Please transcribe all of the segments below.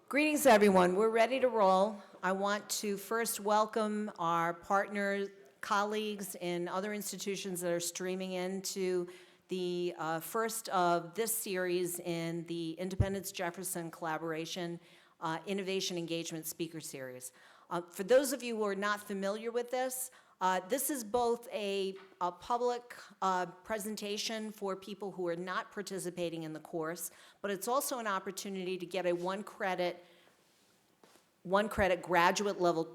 Greetings, everyone. We're ready to roll. I want to first welcome our partners, colleagues in other institutions that are streaming into the first of this series in the Independence Jefferson Collaboration Innovation Engagement Speaker Series. For those of you who are not familiar with this is both a public presentation for people who are not participating in the course, but it's also an opportunity to get a one credit graduate level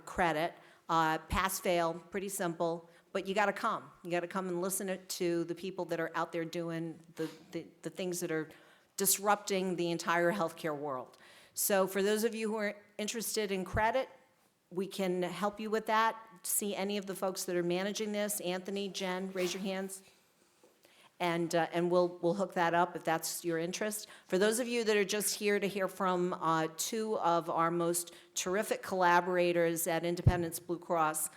credit, pass-fail, pretty simple, but you gotta come. You gotta come and listen to the people that are out there doing the things that are disrupting the entire healthcare world. So for those of you who are interested in credit, we can help you with that. See any of the folks that are managing this. Anthony, Jen, raise your hands. And we'll hook that up if that's your interest. For those of you that are just here to hear from two of our most terrific collaborators at Independence Blue Cross,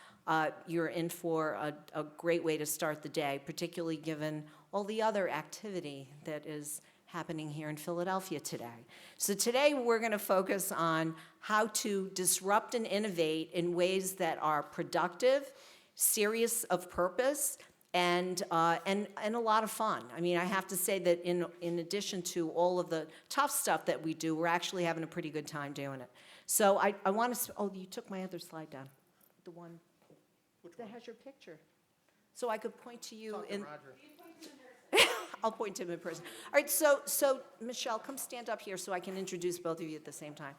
you're in for a great way to start the day, particularly given all the other activity that is happening here in Philadelphia today. So today we're going to focus on how to disrupt and innovate in ways that are productive, serious of purpose, and a lot of fun. I mean, I have to say that in addition to all of the tough stuff that we do, we're actually having a pretty good time doing it. So I want to, oh, you took my other slide down. The one that has your picture. So I could point to you in. I'll point to him in person. All right, so Michelle, come stand up here so I can introduce both of you at the same time.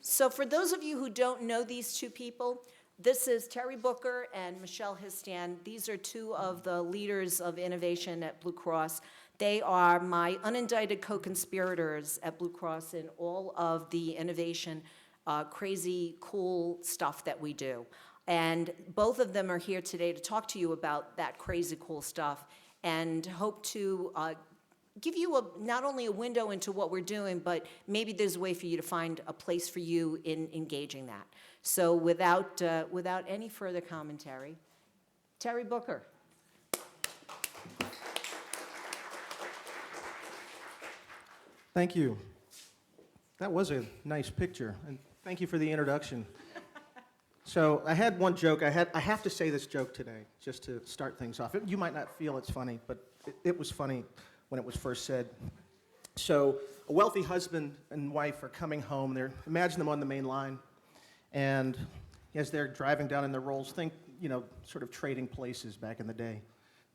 So for those of you who don't know these two people, this is Terry Booker and Michelle Histand. These are two of the leaders of innovation at Blue Cross. They are my unindicted co-conspirators at Blue Cross in all of the innovation, crazy, cool stuff that we do. And both of them are here today to talk to you about that crazy, cool stuff and hope to give you not only a window into what we're doing, but maybe there's a way for you to find a place for you in engaging that. So without any further commentary, Terry Booker. Thank you. That was a nice picture, and thank you for the introduction. So I had one joke. I have to say this joke today, just to start things off. You might not feel it's funny, but it was funny when it was first said. So a wealthy husband and wife are coming home. Imagine them on the main line, and as they're driving down in their Rolls, think, sort of trading places back in the day. And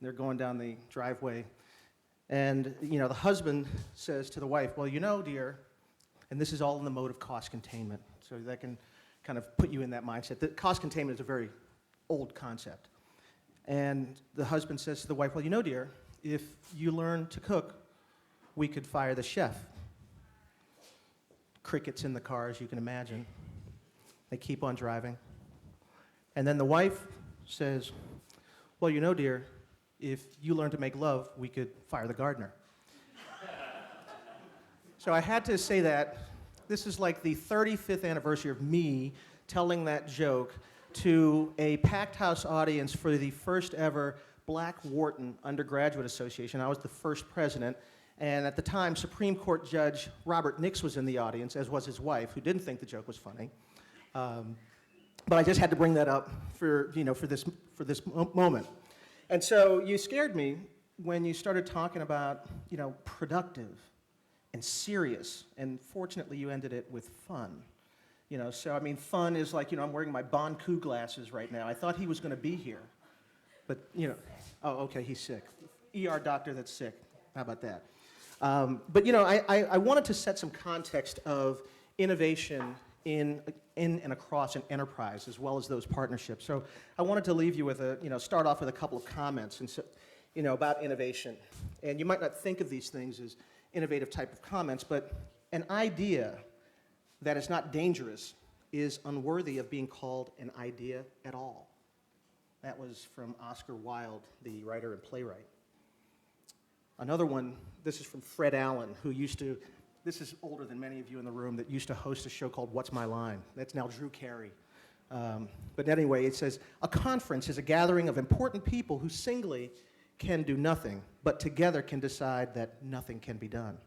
they're going down the driveway, and the husband says to the wife, "Well, dear," and this is all in the mode of cost containment, so that can kind of put you in that mindset. The cost containment is a very old concept. And the husband says to the wife, "Well, dear, if you learn to cook, we could fire the chef." Crickets in the car, as you can imagine. They keep on driving. And then the wife says, "Well, dear, if you learn to make love, we could fire the gardener." So I had to say that. This is like the 35th anniversary of me telling that joke to a packed house audience for the first ever Black Wharton Undergraduate Association. I was the first president, and at the time, Supreme Court Judge Robert Nix was in the audience, as was his wife, who didn't think the joke was funny. But I just had to bring that up for this moment. And so you scared me when you started talking about productive and serious, and fortunately you ended it with fun. So I mean, fun is like, I'm wearing my Bon Coup glasses right now. I thought he was going to be here, but oh, okay, he's sick. ER doctor that's sick. How about that? But I wanted to set some context of innovation in and across an enterprise, as well as those partnerships. So I wanted to leave you with start off with a couple of comments and about innovation. And you might not think of these things as innovative type of comments, but an idea that is not dangerous is unworthy of being called an idea at all. That was from Oscar Wilde, the writer and playwright. Another one, this is from Fred Allen, who this is older than many of you in the room, that used to host a show called What's My Line? That's now Drew Carey. But anyway, it says, "A conference is a gathering of important people who singly can do nothing, but together can decide that nothing can be done."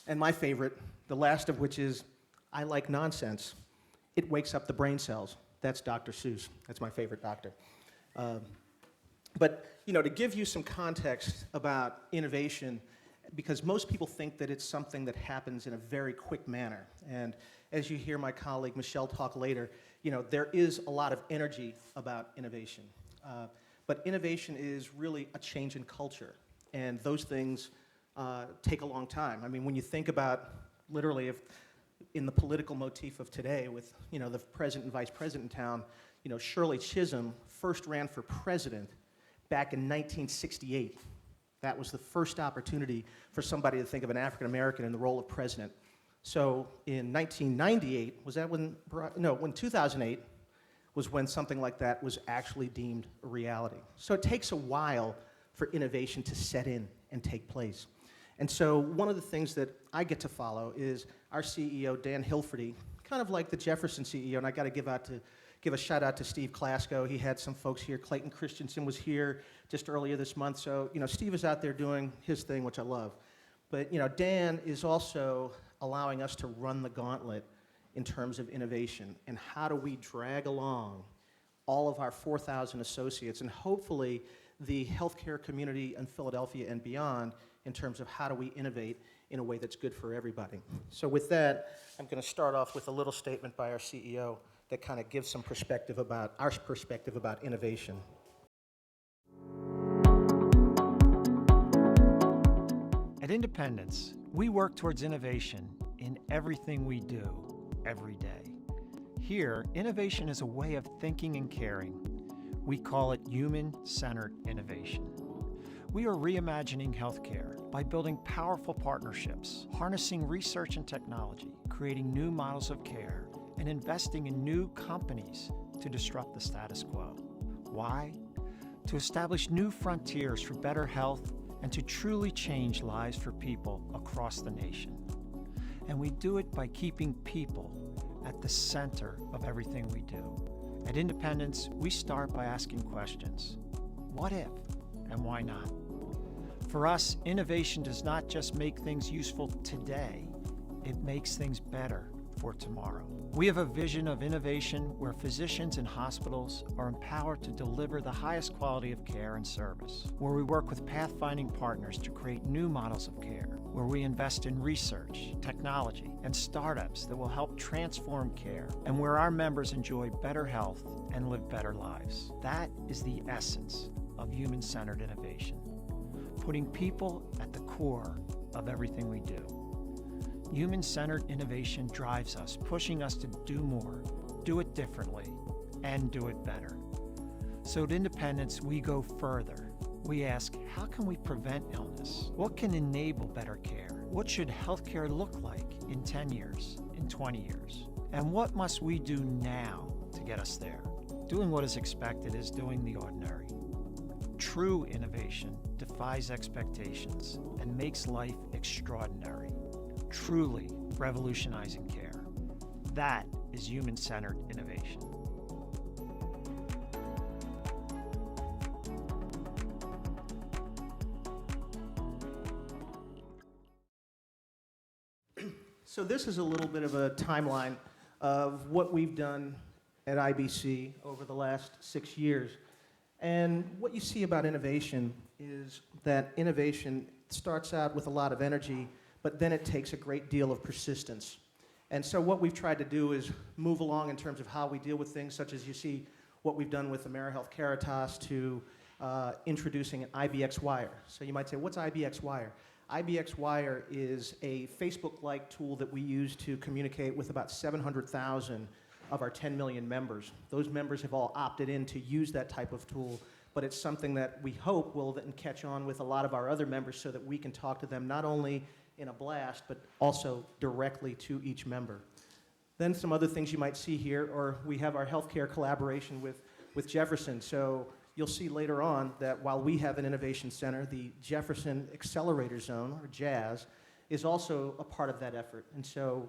And my favorite, the last of which is, I like nonsense. It wakes up the brain cells. That's Dr. Seuss. That's my favorite doctor. But to give you some context about innovation, because most people think that it's something that happens in a very quick manner. And as you hear my colleague Michelle talk later, there is a lot of energy about innovation. But innovation is really a change in culture. And those things take a long time. I mean, when you think about literally if in the political motif of today with the president and vice president in town, Shirley Chisholm first ran for president back in 1968. That was the first opportunity for somebody to think of an African American in the role of president. So in 1998, was that when, no, when 2008 was when something like that was actually deemed a reality. So it takes a while for innovation to set in and take place. And so one of the things that I get to follow is our CEO, Dan Hilferty, kind of like the Jefferson CEO, and I got to give a shout out to Steve Klasko. He had some folks here. Clayton Christensen was here just earlier this month. So, Steve is out there doing his thing, which I love. But, Dan is also allowing us to run the gauntlet in terms of innovation and how do we drag along all of our 4,000 associates and hopefully the healthcare community in Philadelphia and beyond in terms of how do we innovate in a way that's good for everybody. So with that, I'm going to start off with a little statement by our CEO that kind of gives some perspective about our perspective about innovation. At Independence, we work towards innovation in everything we do, every day. Here, innovation is a way of thinking and caring. We call it human-centered innovation. We are reimagining healthcare by building powerful partnerships, harnessing research and technology, creating new models of care, and investing in new companies to disrupt the status quo. Why? To establish new frontiers for better health and to truly change lives for people across the nation. And we do it by keeping people at the center of everything we do. At Independence, we start by asking questions. What if, and why not? For us, innovation does not just make things useful today, it makes things better for tomorrow. We have a vision of innovation where physicians and hospitals are empowered to deliver the highest quality of care and service, where we work with pathfinding partners to create new models of care, where we invest in research, technology, and startups that will help transform care, and where our members enjoy better health and live better lives. That is the essence of human-centered innovation, putting people at the core of everything we do. Human-centered innovation drives us, pushing us to do more, do it differently, and do it better. So at Independence, we go further. We ask, how can we prevent illness? What can enable better care? What should healthcare look like in 10 years, in 20 years? And what must we do now to get us there? Doing what is expected is doing the ordinary. True innovation defies expectations and makes life extraordinary. Truly revolutionizing care. That is human-centered innovation. So this is a little bit of a timeline of what we've done at IBC over the last 6 years. And what you see about innovation is that innovation starts out with a lot of energy, but then it takes a great deal of persistence. And so what we've tried to do is move along in terms of how we deal with things, such as you see what we've done with AmeriHealth Caritas to introducing an IBX Wire. So you might say, what's IBX Wire? IBX Wire is a Facebook-like tool that we use to communicate with about 700,000 of our 10 million members. Those members have all opted in to use that type of tool, but it's something that we hope will then catch on with a lot of our other members so that we can talk to them not only in a blast, but also directly to each member. Then some other things you might see here, or we have our healthcare collaboration with Jefferson. So you'll see later on that while we have an innovation center, the Jefferson Accelerator Zone, or JAZZ, is also a part of that effort. And so,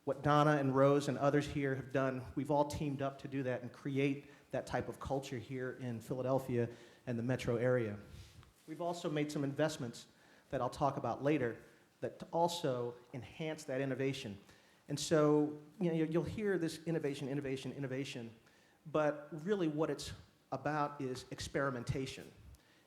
what Donna and Rose and others here have done, we've all teamed up to do that and create that type of culture here in Philadelphia and the metro area. We've also made some investments that I'll talk about later that also enhance that innovation. And so, you'll hear this innovation, innovation, innovation, but really what it's about is experimentation.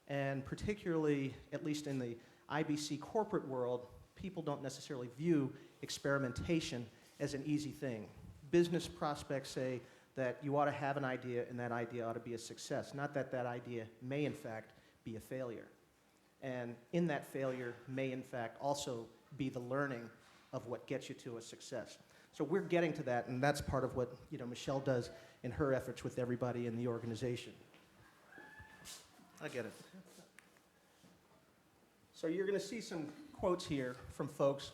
And particularly, at least in the IBC corporate world, people don't necessarily view experimentation as an easy thing. Business prospects say that you ought to have an idea and that idea ought to be a success, not that that idea may in fact be a failure. And in that failure may in fact also be the learning of what gets you to a success. So we're getting to that, and that's part of what Michelle does in her efforts with everybody in the organization. I get it. So you're going to see some quotes here from folks.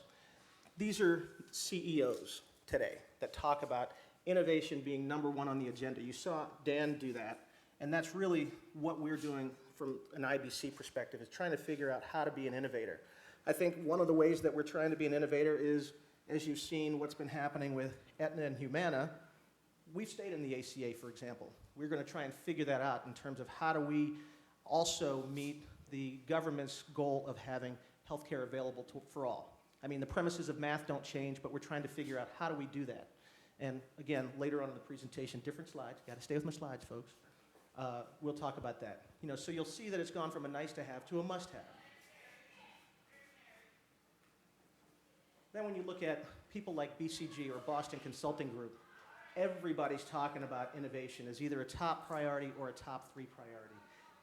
These are CEOs today that talk about innovation being number one on the agenda. You saw Dan do that, and that's really what we're doing from an IBC perspective, is trying to figure out how to be an innovator. I think one of the ways that we're trying to be an innovator is, as you've seen what's been happening with Aetna and Humana, we've stayed in the ACA, for example. We're going to try and figure that out in terms of how do we also meet the government's goal of having healthcare available for all. I mean, the premises of math don't change, but we're trying to figure out how do we do that. And again, later on in the presentation, different slides. Got to stay with my slides, folks. We'll talk about that. So you'll see that it's gone from a nice to have to a must have. Then when you look at people like BCG or Boston Consulting Group, everybody's talking about innovation as either a top priority or a top 3 priority.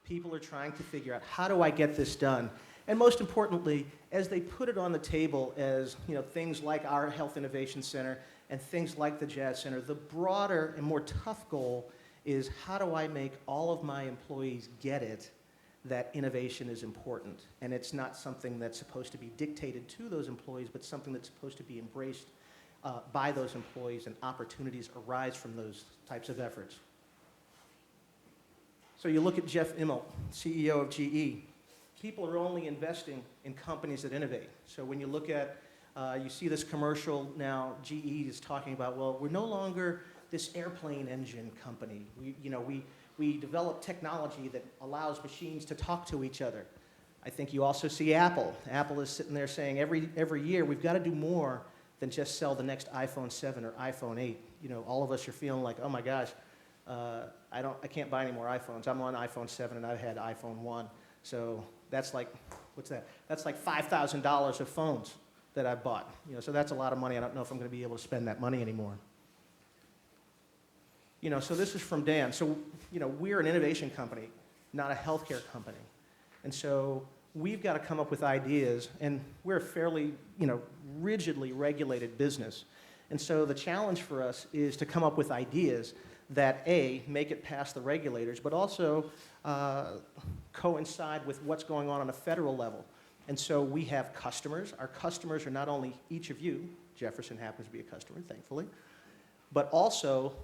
People are trying to figure out, how do I get this done? And most importantly, as they put it on the table as things like our Health Innovation Center and things like the Jazz Center, the broader and more tough goal is, how do I make all of my employees get it that innovation is important? And it's not something that's supposed to be dictated to those employees, but something that's supposed to be embraced by those employees, and opportunities arise from those types of efforts. So you look at Jeff Immelt, CEO of GE. People are only investing in companies that innovate. So when you look at, you see this commercial now, GE is talking about, well, we're no longer this airplane engine company. We develop technology that allows machines to talk to each other. I think you also see Apple. Apple is sitting there saying every year we've got to do more than just sell the next iPhone 7 or iPhone 8. All of us are feeling like, oh my gosh, I can't buy any more iPhones. I'm on iPhone 7 and I've had iPhone 1. So that's like, what's that? That's like $5,000 of phones that I bought. So that's a lot of money. I don't know if I'm going to be able to spend that money anymore. So this is from Dan. So, we're an innovation company, not a healthcare company. And so we've got to come up with ideas, and we're a fairly, rigidly regulated business. And so the challenge for us is to come up with ideas that, A, make it past the regulators, but also coincide with what's going on a federal level. And so we have customers. Our customers are not only each of you, Jefferson happens to be a customer, thankfully, but also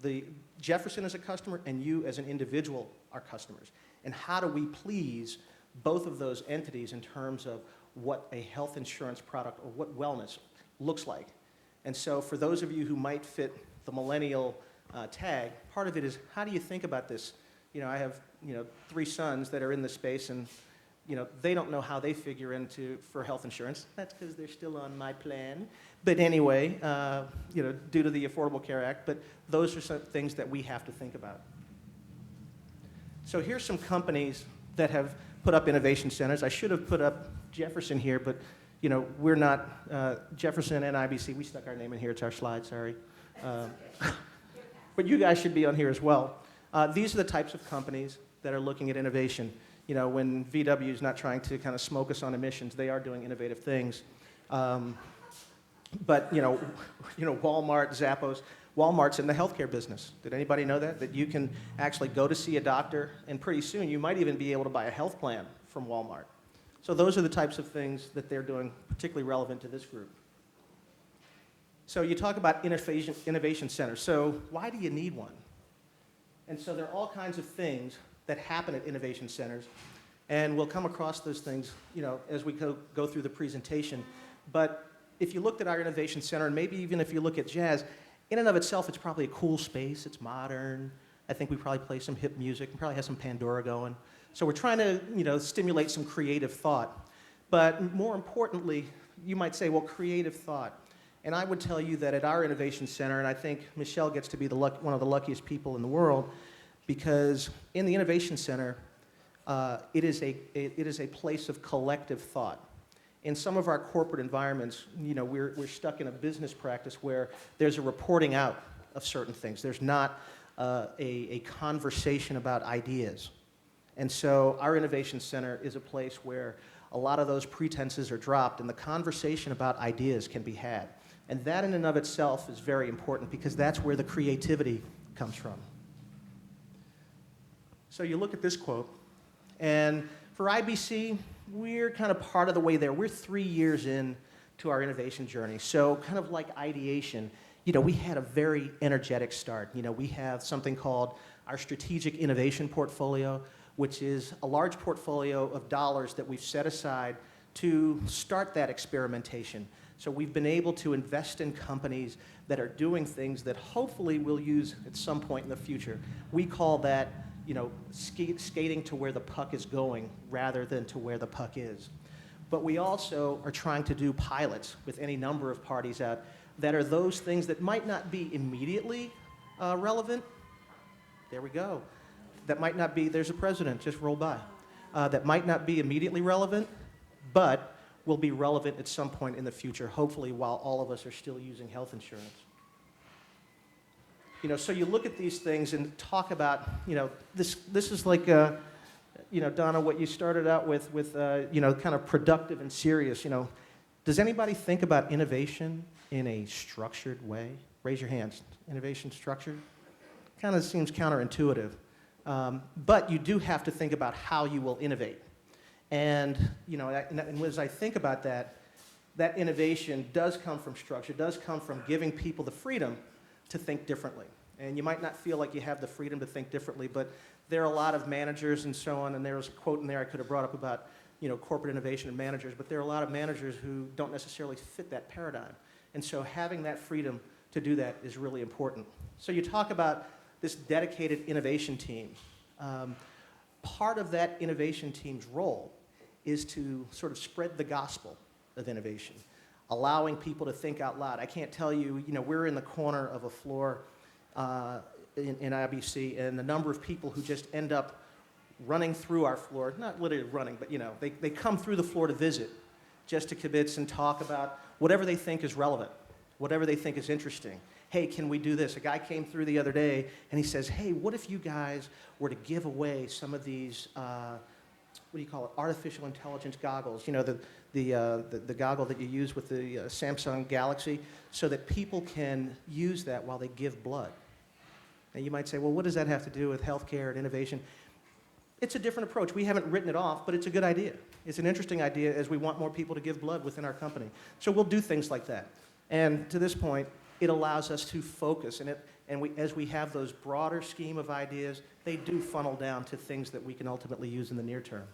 the Jefferson as a customer and you as an individual are customers. And how do we please both of those entities in terms of what a health insurance product or what wellness looks like? And so for those of you who might fit the millennial tag, part of it is, how do you think about this? I have 3 sons that are in this space, and they don't know how they figure for health insurance. That's because they're still on my plan. But anyway, due to the Affordable Care Act, but those are some things that we have to think about. So here's some companies that have put up innovation centers. I should have put up Jefferson here, but we're not, Jefferson and IBC, we stuck our name in here, it's our slide, sorry. But you guys should be on here as well. These are the types of companies that are looking at innovation. When VW is not trying to kind of smoke us on emissions, they are doing innovative things. But Walmart, Zappos, Walmart's in the healthcare business. Did anybody know that? That you can actually go to see a doctor, and pretty soon you might even be able to buy a health plan from Walmart. So those are the types of things that they're doing, particularly relevant to this group. So you talk about innovation centers. So why do you need one? And so there are all kinds of things that happen at innovation centers, and we'll come across those things, as we go through the presentation. But if you looked at our innovation center, and maybe even if you look at Jazz, in and of itself, it's probably a cool space. It's modern. I think we probably play some hip music and probably have some Pandora going. So we're trying to, stimulate some creative thought. But more importantly, you might say, well, creative thought. And I would tell you that at our Innovation Center, and I think Michelle gets to be one of the luckiest people in the world, because in the Innovation Center, it is a place of collective thought. In some of our corporate environments, we're stuck in a business practice where there's a reporting out of certain things. There's not a conversation about ideas. And so our Innovation Center is a place where a lot of those pretenses are dropped and the conversation about ideas can be had. And that in and of itself is very important because that's where the creativity comes from. So you look at this quote, and for IBC, we're kind of part of the way there. We're 3 years in to our innovation journey. So kind of like ideation, we had a very energetic start. We have something called our strategic innovation portfolio, which is a large portfolio of dollars that we've set aside to start that experimentation. So we've been able to invest in companies that are doing things that hopefully we'll use at some point in the future. We call that, skating to where the puck is going rather than to where the puck is. But we also are trying to do pilots with any number of parties out that are those things that might not be immediately relevant. There we go. That might not be, there's a president, just roll by. That might not be immediately relevant, but will be relevant at some point in the future, hopefully while all of us are still using health insurance. So you look at these things and talk about, this is like, Donna, what you started out with kind of productive and serious. Does anybody think about innovation in a structured way? Raise your hands. Innovation structured? Kind of seems counterintuitive. But you do have to think about how you will innovate. And, and as I think about that, that innovation does come from structure, does come from giving people the freedom to think differently. And you might not feel like you have the freedom to think differently, but there are a lot of managers and so on, and there was a quote in there I could have brought up about, corporate innovation and managers, but there are a lot of managers who don't necessarily fit that paradigm. And so having that freedom to do that is really important. So you talk about this dedicated innovation team. Part of that innovation team's role is to sort of spread the gospel of innovation, allowing people to think out loud. I can't tell you, we're in the corner of a floor in IBC, and the number of people who just end up running through our floor, not literally running, but they come through the floor to visit, just to kibitz and talk about whatever they think is relevant, whatever they think is interesting. Hey, can we do this? A guy came through the other day, and he says, hey, what if you guys were to give away some of these, artificial intelligence goggles, the goggle that you use with the Samsung Galaxy, so that people can use that while they give blood. And you might say, well, what does that have to do with healthcare and innovation? It's a different approach. We haven't written it off, but it's a good idea. It's an interesting idea as we want more people to give blood within our company. So we'll do things like that. And to this point, it allows us to focus, as we have those broader scheme of ideas, they do funnel down to things that we can ultimately use in the near term.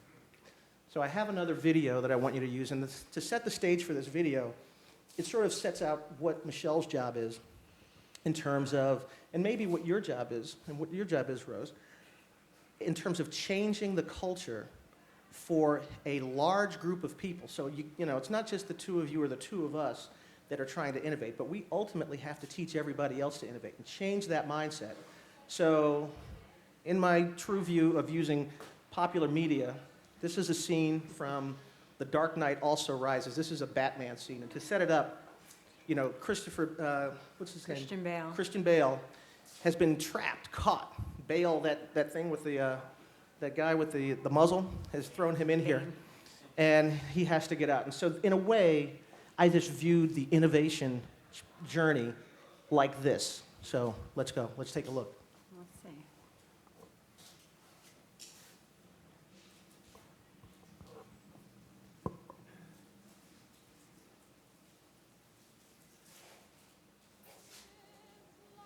So I have another video that I want you to use, and to set the stage for this video, it sort of sets out what Michelle's job is in terms of, and maybe what your job is, and what your job is, Rose, in terms of changing the culture for a large group of people. So, it's not just the two of you or the two of us that are trying to innovate, but we ultimately have to teach everybody else to innovate and change that mindset. So, in my true view of using popular media, this is a scene from The Dark Knight Also Rises. This is a Batman scene, and to set it up, what's his name? Christian Bale. Christian Bale has been trapped, caught. Bale, that thing with that guy with the muzzle, has thrown him in here, and he has to get out. And so, in a way, I just viewed the innovation journey like this. So let's go. Let's take a look. Let's see.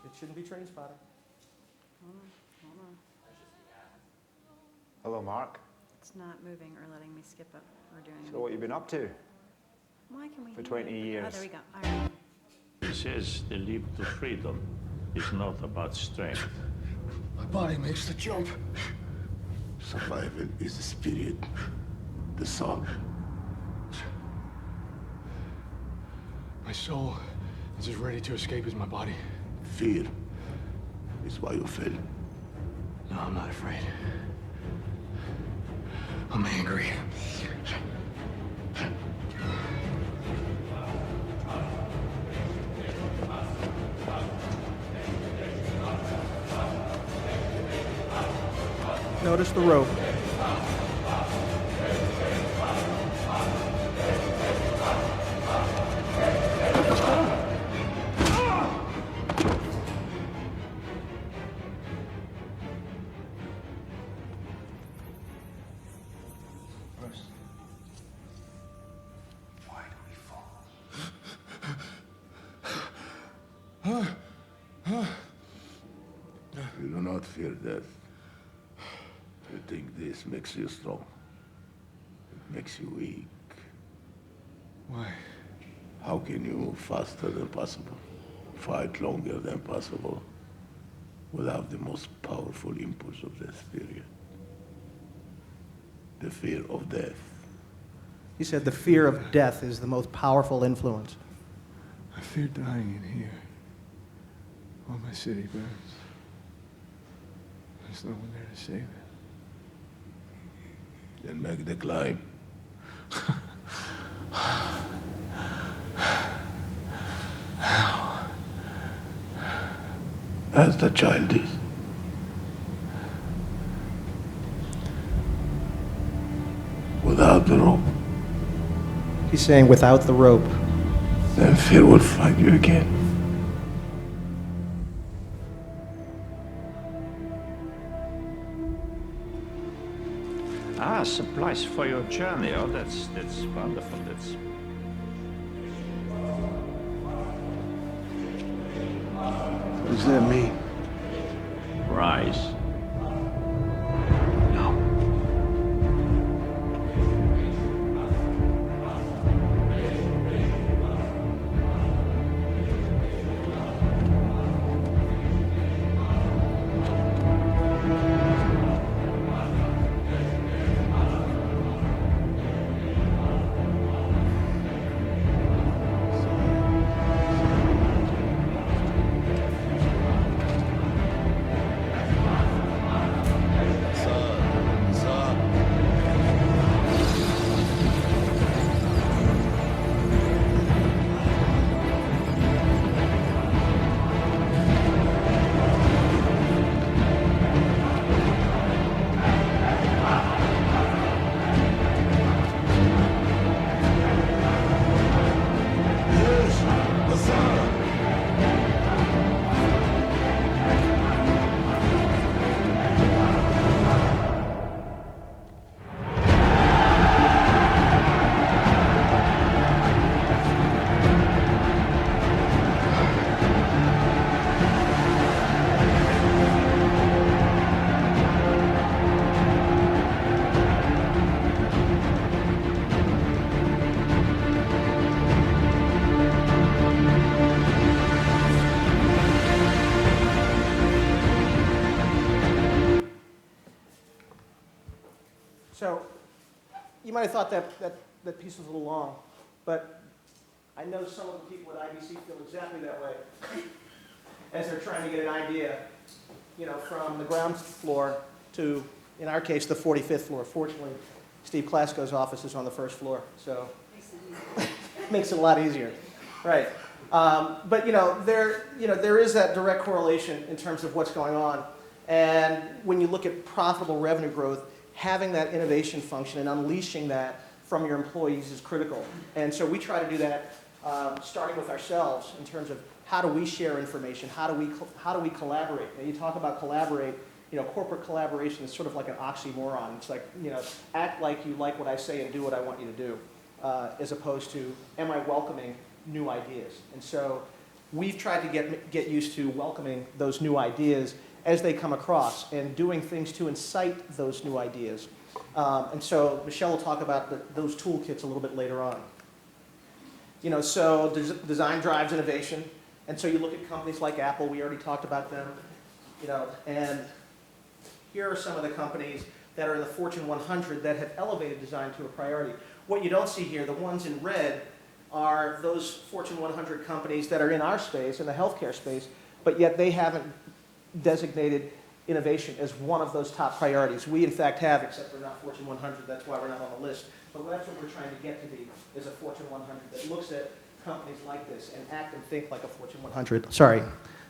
It shouldn't be train spotting. Hold on. Hello, Mark. It's not moving or letting me skip it or doing So what you been up to? Why can we for hear 20 it? years. Oh, there we go. All right. He says the leap to freedom is not about strength. My body makes the jump. Survival is the spirit, the soul. My soul is as ready to escape as my body. Fear is why you fail. No, I'm not afraid. I'm angry. Notice the rope. Why do we fall? You do not fear death. You think this makes you strong. It makes you weak. Why? How can you move faster than possible, fight longer than possible, without the most powerful impulse of this period? The fear of death. He said the fear of death is the most powerful influence. I fear dying in here. While my city burns. There's no one there to save it. Then make the climb. As the child is. Without the rope, He's saying without the rope. then fear will find you again. Ah, supplies for your journey. Oh, that's wonderful. That's What does that mean? rise. No. So you might have thought that piece was a little long, but I know some of the people at IBC feel exactly that way as they're trying to get an idea, from the ground floor to, in our case, the 45th floor. Fortunately, Steve Klasko's office is on the first floor, so makes it a lot easier, right? But there is that direct correlation in terms of what's going on, and when you look at profitable revenue growth, having that innovation function and unleashing that from your employees is critical. And so we try to do that, starting with ourselves in terms of how do we share information, how do we collaborate. Now you talk about collaborate. Corporate collaboration is sort of like an oxymoron. It's like, act like you like what I say and do what I want you to do, as opposed to, am I welcoming new ideas? And so we've tried to get used to welcoming those new ideas as they come across and doing things to incite those new ideas. And so Michelle will talk about those toolkits a little bit later on. So design drives innovation. And so you look at companies like Apple, we already talked about them, and here are some of the companies that are in the Fortune 100 that have elevated design to a priority. What you don't see here, the ones in red, are those Fortune 100 companies that are in our space, in the healthcare space, but yet they haven't designated innovation as one of those top priorities. We, in fact, have, except we're not Fortune 100, that's why we're not on the list. But that's what we're trying to get to be, is a Fortune 100 that looks at companies like this and act and think like a Fortune 100. Sorry,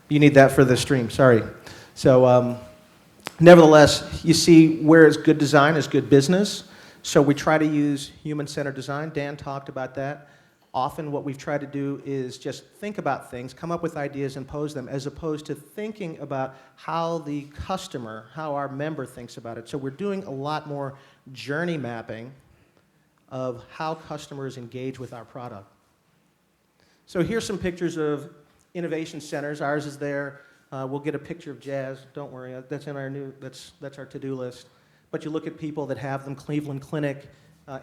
you need that for the stream, sorry. So, nevertheless, you see where is good design is good business. So we try to use human-centered design. Dan talked about that. Often what we've tried to do is just think about things, come up with ideas and pose them, as opposed to thinking about how the customer, how our member thinks about it. So we're doing a lot more journey mapping of how customers engage with our product. So here's some pictures of innovation centers. Ours is there. We'll get a picture of Jazz. Don't worry, that's in our new, that's our to-do list. But you look at people that have them, Cleveland Clinic,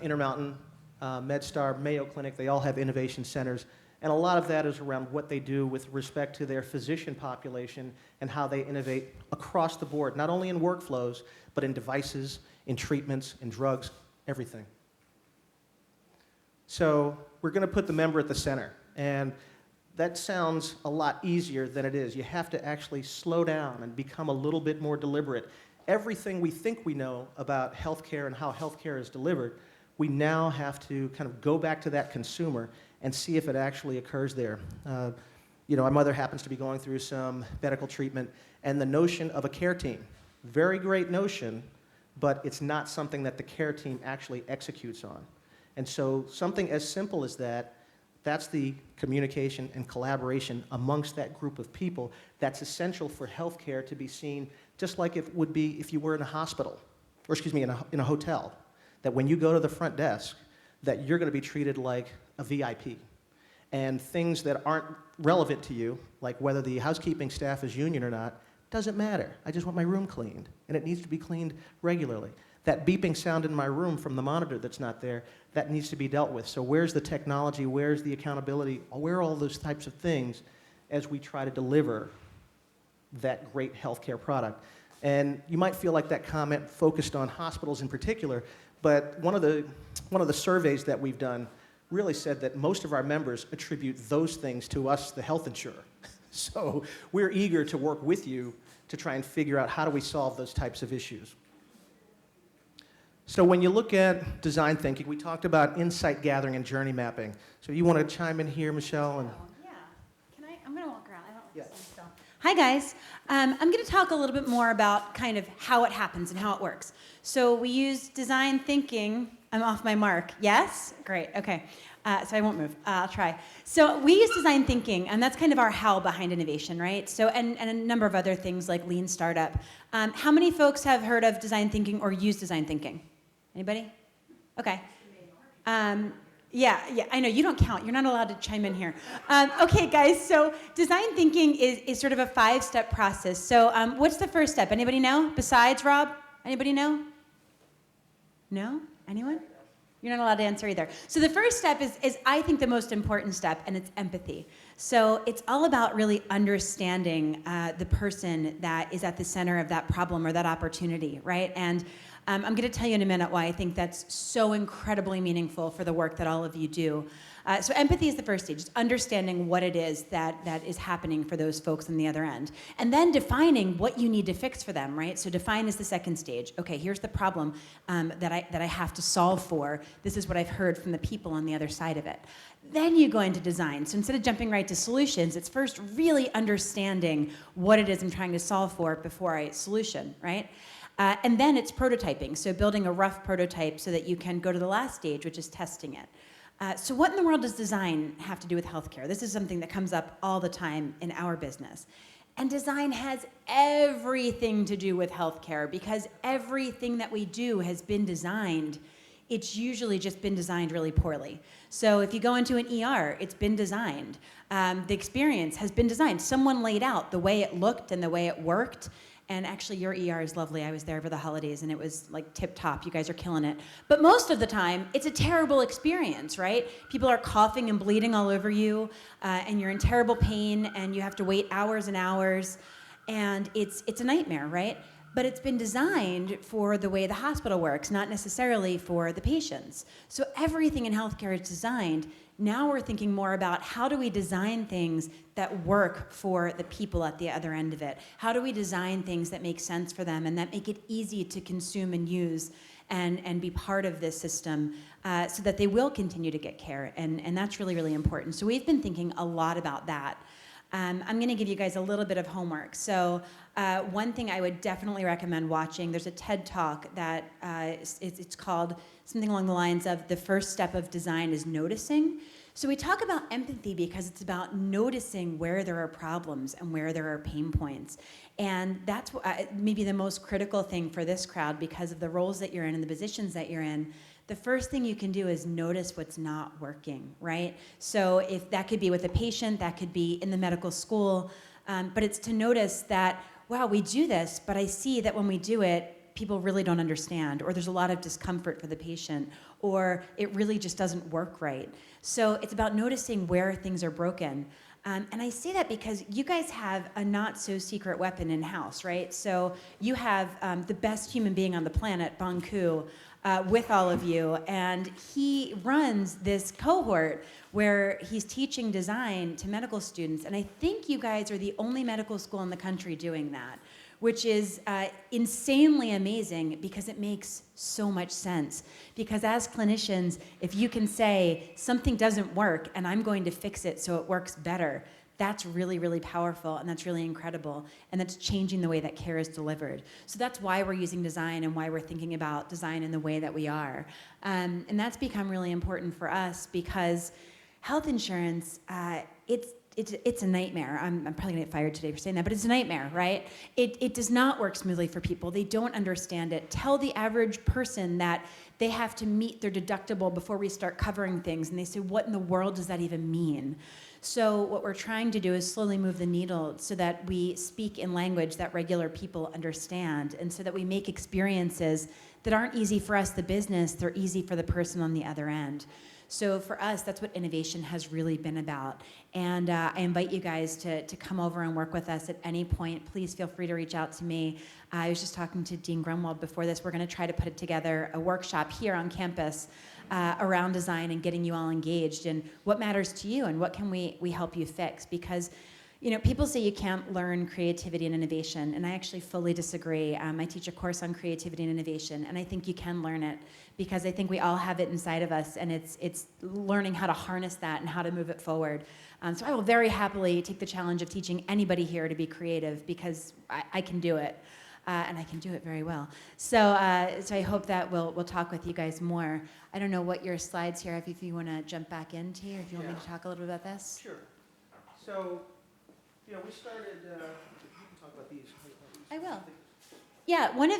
Intermountain, MedStar, Mayo Clinic, they all have innovation centers. And a lot of that is around what they do with respect to their physician population and how they innovate across the board, not only in workflows, but in devices, in treatments, in drugs, everything. So we're going to put the member at the center. And that sounds a lot easier than it is. You have to actually slow down and become a little bit more deliberate. Everything we think we know about healthcare and how healthcare is delivered, we now have to kind of go back to that consumer and see if it actually occurs there. You know, my mother happens to be going through some medical treatment, and the notion of a care team, very great notion, but it's not something that the care team actually executes on. And so something as simple as that, that's the communication and collaboration amongst that group of people that's essential for healthcare to be seen just like it would be if you were in a hospital, or excuse me, in a hotel, that when you go to the front desk, that you're going to be treated like a VIP. And things that aren't relevant to you, like whether the housekeeping staff is union or not, doesn't matter. I just want my room cleaned, and it needs to be cleaned regularly. That beeping sound in my room from the monitor that's not there, that needs to be dealt with. So where's the technology, where's the accountability, where are all those types of things as we try to deliver that great healthcare product? And you might feel like that comment focused on hospitals in particular, but one of the surveys that we've done really said that most of our members attribute those things to us, the health insurer. So we're eager to work with you to try and figure out how do we solve those types of issues. So when you look at design thinking, we talked about insight gathering and journey mapping. So you want to chime in here, Michelle? And Yeah. I'm going to walk around. I don't like to stand still. Hi, guys. I'm going to talk a little bit more about kind of how it happens and how it works. So we use design thinking. I'm off my mark. Yes? Great. Okay. So I won't move. I'll try. So we use design thinking, and that's kind of our how behind innovation, right? So and a number of other things like lean startup. How many folks have heard of design thinking or used design thinking? Anybody? Okay. Yeah, I know, you don't count. You're not allowed to chime in here. Okay, guys, so design thinking is sort of a 5-step process. So what's the first step? Anybody know? Besides Rob? Anybody know? No? Anyone? You're not allowed to answer either. So the first step is I think the most important step, and it's empathy. So it's all about really understanding the person that is at the center of that problem or that opportunity, right? And I'm going to tell you in a minute why I think that's so incredibly meaningful for the work that all of you do. So empathy is the first stage, understanding what it is that is happening for those folks on the other end. And then defining what you need to fix for them, right? So define is the second stage. Okay, here's the problem that I have to solve for. This is what I've heard from the people on the other side of it. Then you go into design. So instead of jumping right to solutions, it's first really understanding what it is I'm trying to solve for before I solution, right? And then it's prototyping, so building a rough prototype so that you can go to the last stage, which is testing it. So what in the world does design have to do with healthcare? This is something that comes up all the time in our business. And design has everything to do with healthcare because everything that we do has been designed. It's usually just been designed really poorly. So if you go into an ER, it's been designed. The experience has been designed. Someone laid out the way it looked and the way it worked. And actually, your ER is lovely. I was there over the holidays, and it was like tip-top. You guys are killing it. But most of the time, it's a terrible experience, right? People are coughing and bleeding all over you, and you're in terrible pain, and you have to wait hours and hours, and it's a nightmare, right? but it's been designed for the way the hospital works, not necessarily for the patients. So everything in healthcare is designed. Now we're thinking more about how do we design things that work for the people at the other end of it? How do we design things that make sense for them and that make it easy to consume and use and be part of this system so that they will continue to get care? And that's really, really important. So we've been thinking a lot about that. I'm going to give you guys a little bit of homework. So one thing I would definitely recommend watching, there's a TED Talk that it's called something along the lines of the first step of design is noticing. So we talk about empathy because it's about noticing where there are problems and where there are pain points. And that's maybe the most critical thing for this crowd because of the roles that you're in and the positions that you're in. The first thing you can do is notice what's not working, right? So if that could be with a patient, that could be in the medical school, but it's to notice that, wow, we do this, but I see that when we do it, people really don't understand, or there's a lot of discomfort for the patient, or it really just doesn't work right. So it's about noticing where things are broken. And I say that because you guys have a not-so-secret weapon in-house, right? So you have the best human being on the planet, Banku, with all of you, and he runs this cohort where he's teaching design to medical students, and I think you guys are the only medical school in the country doing that, which is insanely amazing because it makes so much sense. Because as clinicians, if you can say something doesn't work and I'm going to fix it so it works better, that's really, really powerful and that's really incredible and that's changing the way that care is delivered. So that's why we're using design and why we're thinking about design in the way that we are. And that's become really important for us because health insurance, it's a nightmare. I'm probably gonna get fired today for saying that, but it's a nightmare, right? It does not work smoothly for people. They don't understand it. Tell the average person that they have to meet their deductible before we start covering things, and they say, what in the world does that even mean? So what we're trying to do is slowly move the needle so that we speak in language that regular people understand, and so that we make experiences that aren't easy for us, the business, they're easy for the person on the other end. So for us, that's what innovation has really been about. And I invite you guys to come over and work with us at any point. Please feel free to reach out to me. I was just talking to Dean Grunwald before this. We're going to try to put together a workshop here on campus around design and getting you all engaged in what matters to you and what can we help you fix. Because you know, people say you can't learn creativity and innovation, and I actually fully disagree. I teach a course on creativity and innovation, and I think you can learn it because I think we all have it inside of us, and it's learning how to harness that and how to move it forward. So I will very happily take the challenge of teaching anybody here to be creative because I can do it, and I can do it very well. So I hope that we'll talk with you guys more. I don't know what your slides here, if you want to jump back into, or if you want me to talk a little bit about this. Sure. So, you know, we started, you can talk about these. I will. Yeah, one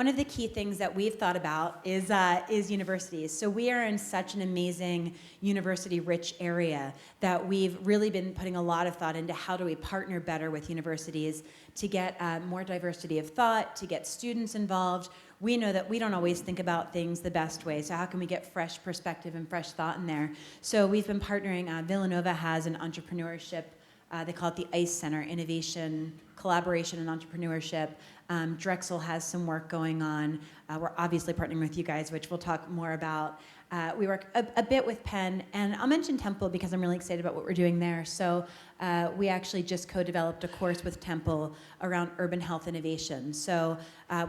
of the key things that we've thought about is universities. So we are in such an amazing university-rich area that we've really been putting a lot of thought into how do we partner better with universities to get more diversity of thought, to get students involved. We know that we don't always think about things the best way, so how can we get fresh perspective and fresh thought in there? So we've been partnering, Villanova has an entrepreneurship, they call it the ICE Center, Innovation, Collaboration, and Entrepreneurship. Drexel has some work going on. We're obviously partnering with you guys, which we'll talk more about. We work a bit with Penn, and I'll mention Temple because I'm really excited about what we're doing there. So we actually just co-developed a course with Temple around urban health innovation. So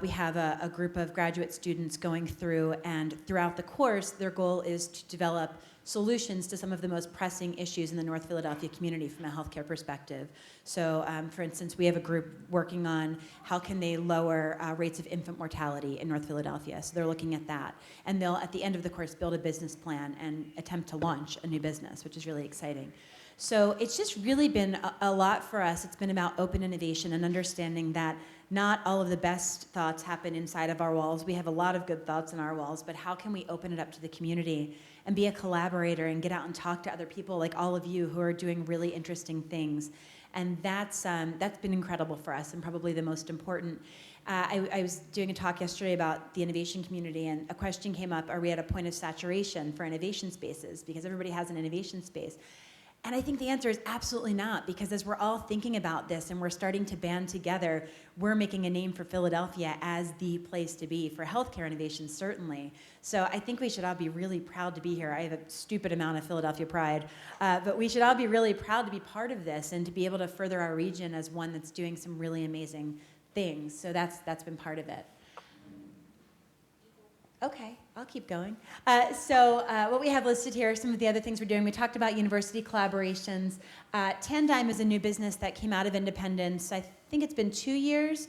we have a group of graduate students going through, and throughout the course, their goal is to develop solutions to some of the most pressing issues in the North Philadelphia community from a healthcare perspective. So, for instance, we have a group working on how can they lower rates of infant mortality in North Philadelphia. So they're looking at that. And they'll, at the end of the course, build a business plan and attempt to launch a new business, which is really exciting. So it's just really been a lot for us. It's been about open innovation and understanding that not all of the best thoughts happen inside of our walls. We have a lot of good thoughts in our walls, but how can we open it up to the community and be a collaborator and get out and talk to other people like all of you who are doing really interesting things? And that's been incredible for us and probably the most important. I was doing a talk yesterday about the innovation community, and a question came up, are we at a point of saturation for innovation spaces? Because everybody has an innovation space. And I think the answer is absolutely not, because as we're all thinking about this and we're starting to band together, we're making a name for Philadelphia as the place to be for healthcare innovation, certainly. So I think we should all be really proud to be here. I have a stupid amount of Philadelphia pride, but we should all be really proud to be part of this and to be able to further our region as one that's doing some really amazing things. So that's been part of it. Okay, I'll keep going. So what we have listed here are some of the other things we're doing. We talked about university collaborations. Tandime is a new business that came out of Independence. I think it's been 2 years,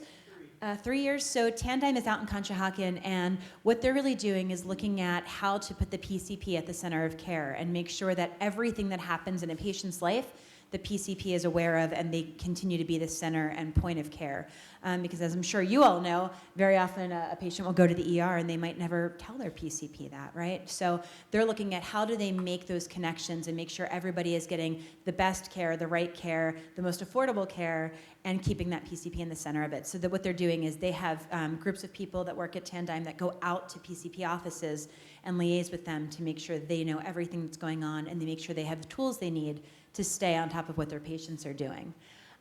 3 years. So Tandime is out in Conshohocken, and what they're really doing is looking at how to put the PCP at the center of care and make sure that everything that happens in a patient's life, the PCP is aware of, and they continue to be the center and point of care. Because as I'm sure you all know, very often a patient will go to the ER and they might never tell their PCP that, right? So they're looking at how do they make those connections and make sure everybody is getting the best care, the right care, the most affordable care, and keeping that PCP in the center of it. So that what they're doing is they have groups of people that work at Tandime that go out to PCP offices and liaise with them to make sure they know everything that's going on, and they make sure they have the tools they need to stay on top of what their patients are doing.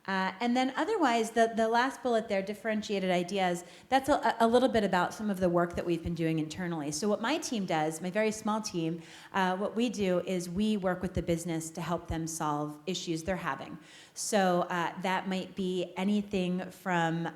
And then otherwise, the last bullet there, differentiated ideas, that's a little bit about some of the work that we've been doing internally. So what my team does, my very small team, what we do is we work with the business to help them solve issues they're having. So that might be anything from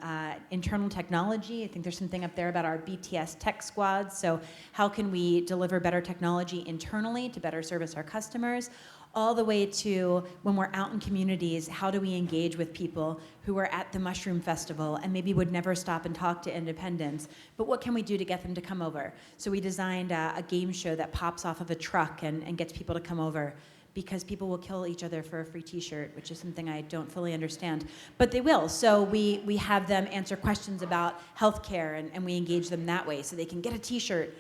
internal technology. I think there's something up there about our BTS tech squad. So how can we deliver better technology internally to better service our customers? All the way to when we're out in communities, how do we engage with people who are at the Mushroom Festival and maybe would never stop and talk to Independence, but what can we do to get them to come over? So we designed a game show that pops off of a truck and gets people to come over, because people will kill each other for a free t-shirt, which is something I don't fully understand, but they will. So we have them answer questions about healthcare, and we engage them that way so they can get a t-shirt.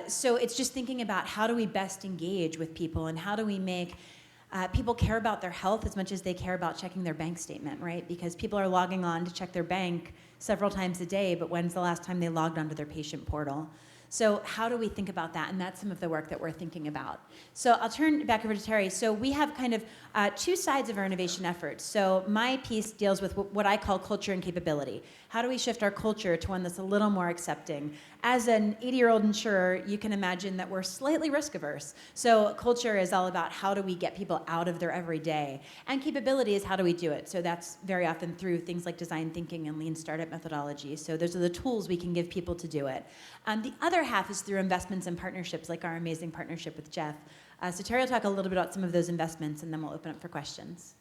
So it's just thinking about how do we best engage with people, and how do we make people care about their health as much as they care about checking their bank statement, right? Because people are logging on to check their bank several times a day, but when's the last time they logged onto their patient portal? So how do we think about that? And that's some of the work that we're thinking about. So I'll turn back over to Terry. So we have kind of two sides of our innovation efforts. So my piece deals with what I call culture and capability. How do we shift our culture to one that's a little more accepting? As an 80-year-old insurer, you can imagine that we're slightly risk-averse. So culture is all about how do we get people out of their everyday. And capability is how do we do it? So that's very often through things like design thinking and lean startup methodology. So those are the tools we can give people to do it. The other half is through investments and partnerships, like our amazing partnership with Jeff. So Terry will talk a little bit about some of those investments, and then we'll open up for questions.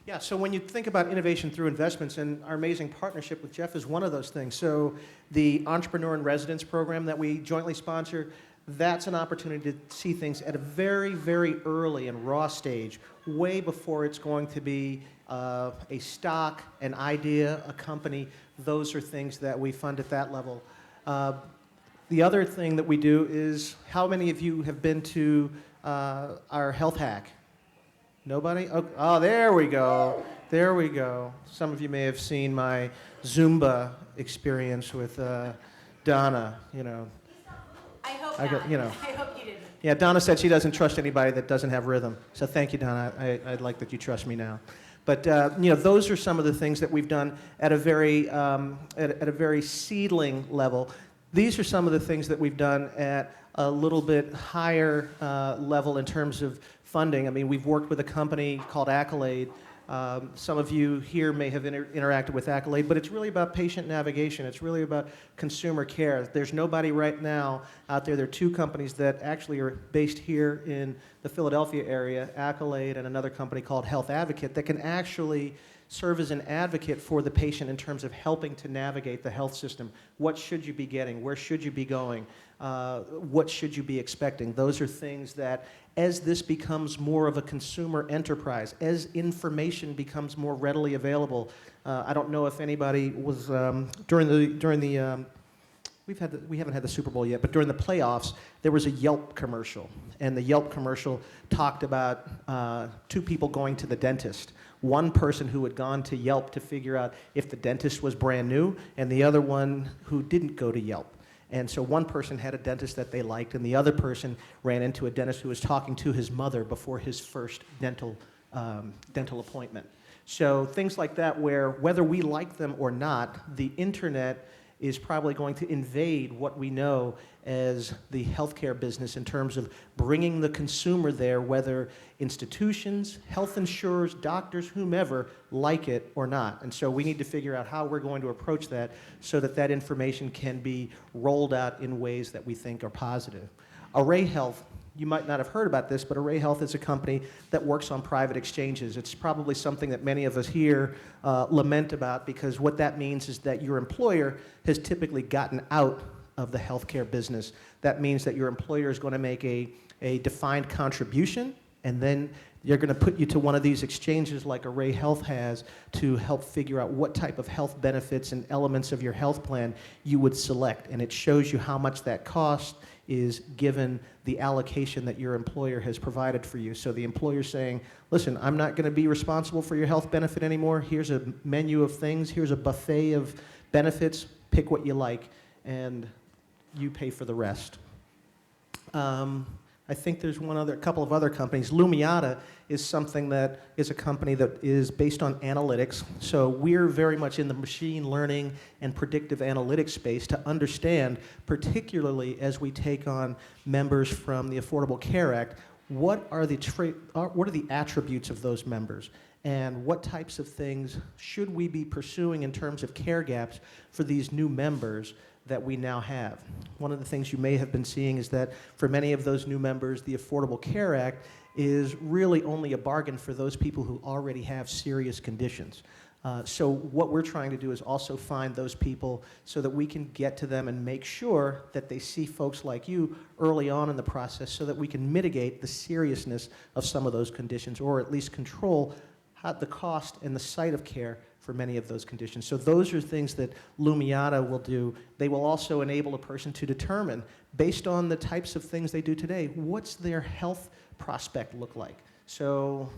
Yeah, so when you think about innovation through investments, and our amazing partnership with Jeff is one of those things. So the Entrepreneur in Residence program that we jointly sponsor, that's an opportunity to see things at a very, very early and raw stage, way before it's going to be a stock, an idea, a company. Those are things that we fund at that level. The other thing that we do is, how many of you have been to our health hack? Nobody? Oh, there we go. There we go. Some of you may have seen my Zumba experience with Donna, you know. I hope I not. you know. I hope you didn't. Yeah, Donna said she doesn't trust anybody that doesn't have rhythm. So thank you, Donna. I'd like that you trust me now. But you know, those are some of the things that we've done at a very at a very seedling level. These are some of the things that we've done at a little bit higher level in terms of funding. I mean, we've worked with a company called Accolade. Some of you here may have interacted with Accolade, but it's really about patient navigation. It's really about consumer care. There's nobody right now out there. There are two companies that actually are based here in the Philadelphia area, Accolade and another company called Health Advocate, that can actually serve as an advocate for the patient in terms of helping to navigate the health system. What should you be getting? Where should you be going? What should you be expecting? Those are things that, as this becomes more of a consumer enterprise, as information becomes more readily available, I don't know if anybody was during the we haven't had the Super Bowl yet, but during the playoffs, there was a Yelp commercial, and the Yelp commercial talked about two people going to the dentist. One person who had gone to Yelp to figure out if the dentist was brand new, and the other one who didn't go to Yelp. And so one person had a dentist that they liked, and the other person ran into a dentist who was talking to his mother before his first dental appointment. So things like that, where whether we like them or not, the internet is probably going to invade what we know as the healthcare business in terms of bringing the consumer there, whether institutions, health insurers, doctors, whomever, like it or not. And so we need to figure out how we're going to approach that so that that information can be rolled out in ways that we think are positive. Array Health, you might not have heard about this, but Array Health is a company that works on private exchanges. It's probably something that many of us here lament about, because what that means is that your employer has typically gotten out of the healthcare business. That means that your employer is going to make a defined contribution, and then they're going to put you to one of these exchanges like Array Health has to help figure out what type of health benefits and elements of your health plan you would select. And it shows you how much that cost is given the allocation that your employer has provided for you. So the employer's saying, listen, I'm not going to be responsible for your health benefit anymore. Here's a menu of things. Here's a buffet of benefits. Pick what you like, and you pay for the rest. I think there's a couple of other companies. Lumiata is something that is a company that is based on analytics. So we're very much in the machine learning and predictive analytics space to understand, particularly as we take on members from the Affordable Care Act, what are the attributes of those members, and what types of things should we be pursuing in terms of care gaps for these new members that we now have. One of the things you may have been seeing is that for many of those new members, the Affordable Care Act is really only a bargain for those people who already have serious conditions. So what we're trying to do is also find those people so that we can get to them and make sure that they see folks like you early on in the process so that we can mitigate the seriousness of some of those conditions, or at least control the cost and the site of care for many of those conditions. So those are things that Lumiata will do. They will also enable a person to determine, based on the types of things they do today, what's their health prospect look like. So,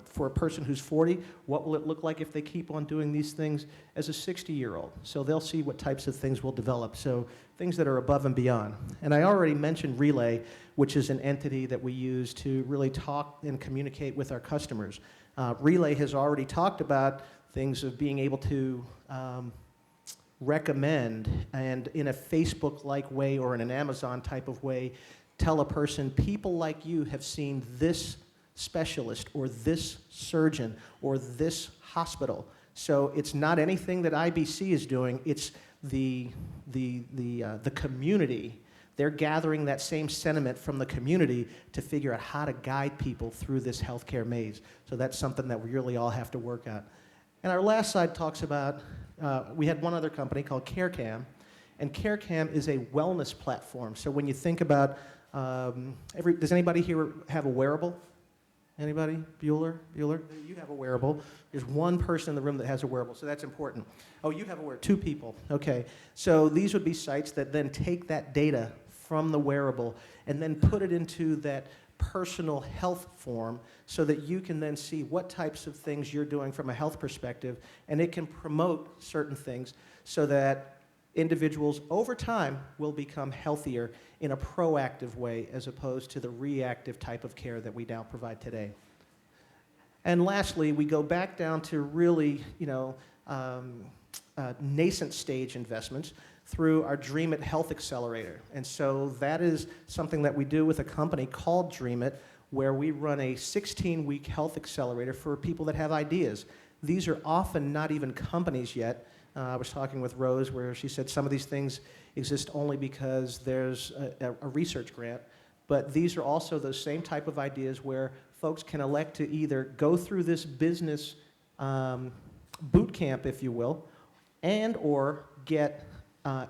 for a person who's 40, what will it look like if they keep on doing these things as a 60-year-old? So they'll see what types of things will develop. So things that are above and beyond. And I already mentioned Relay, which is an entity that we use to really talk and communicate with our customers. Relay has already talked about things of being able to recommend, and in a Facebook-like way or in an Amazon type of way, tell a person, people like you have seen this specialist or this surgeon or this hospital. So it's not anything that IBC is doing, it's the community. They're gathering that same sentiment from the community to figure out how to guide people through this healthcare maze. So that's something that we really all have to work at. And our last slide talks about, we had one other company called CareCam, and CareCam is a wellness platform. So when you think about, does anybody here have a wearable? Anybody? Bueller? You have a wearable. There's one person in the room that has a wearable, so that's important. Oh, you have a wearable. 2 people. Okay. So these would be sites that then take that data from the wearable and then put it into that personal health form so that you can then see what types of things you're doing from a health perspective, and it can promote certain things so that individuals over time will become healthier in a proactive way as opposed to the reactive type of care that we now provide today. And lastly, we go back down to really, nascent stage investments through our Dream It Health Accelerator. And so that is something that we do with a company called Dream It, where we run a 16-week health accelerator for people that have ideas. These are often not even companies yet. I was talking with Rose where she said some of these things exist only because there's a research grant, but these are also those same type of ideas where folks can elect to either go through this business boot camp, if you will, and or get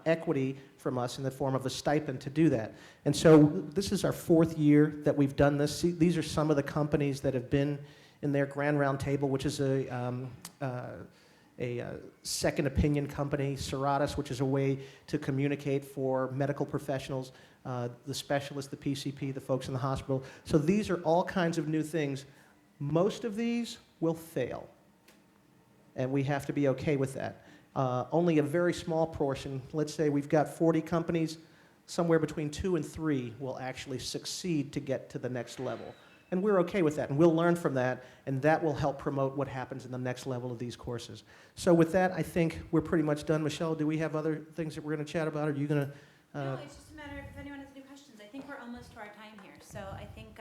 equity from us in the form of a stipend to do that. And so this is our 4th year that we've done this. See, these are some of the companies that have been in their Grand Round Table, which is a second opinion company, Seratus, which is a way to communicate for medical professionals, the specialists, the PCP, the folks in the hospital. So these are all kinds of new things. Most of these will fail, and we have to be okay with that. Only a very small portion, let's say we've got 40 companies, somewhere between 2 and 3 will actually succeed to get to the next level. And we're okay with that, and we'll learn from that, and that will help promote what happens in the next level of these courses. So with that, I think we're pretty much done. Michelle, do we have other things that we're going to chat about, or are you going to... No, it's just a matter of if anyone has any questions. I think we're almost to our time here, so I think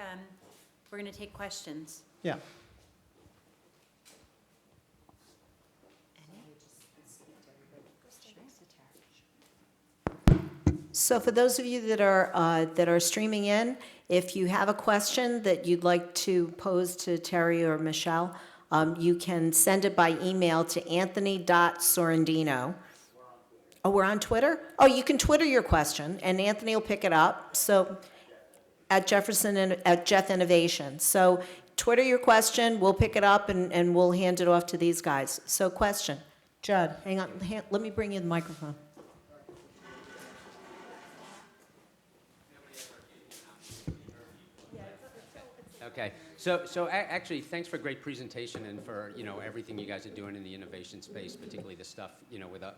we're going to take questions. Yeah. So for those of you that are streaming in, if you have a question that you'd like to pose to Terry or Michelle, you can send it by email to anthony.sorrentino. Oh, we're on Twitter? Oh, you can Twitter your question, and Anthony will pick it up. So at Jefferson and at Jeff Innovation. So Twitter your question, we'll pick it up, and we'll hand it off to these guys. So question. Judd, hang on. Let me bring you the microphone. Okay, so actually, thanks for a great presentation and for everything you guys are doing in the innovation space, particularly the stuff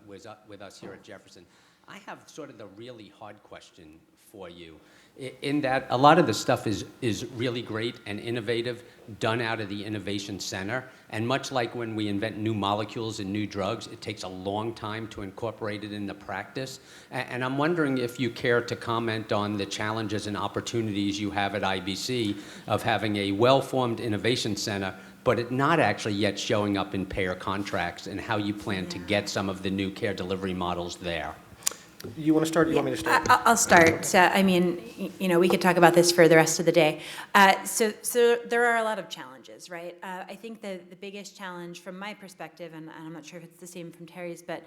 with us here at Jefferson. I have sort of the really hard question for you, in that a lot of the stuff is really great and innovative, done out of the innovation center, and much like when we invent new molecules and new drugs, it takes a long time to incorporate it into practice. And I'm wondering if you care to comment on the challenges and opportunities you have at IBC of having a well-formed innovation center, but it not actually yet showing up in payer contracts, and how you plan to get some of the new care delivery models there. You want to start, or you want me to start? I'll start. I mean, we could talk about this for the rest of the day. So there are a lot of challenges, right? I think the biggest challenge from my perspective, and I'm not sure if it's the same from Terry's, but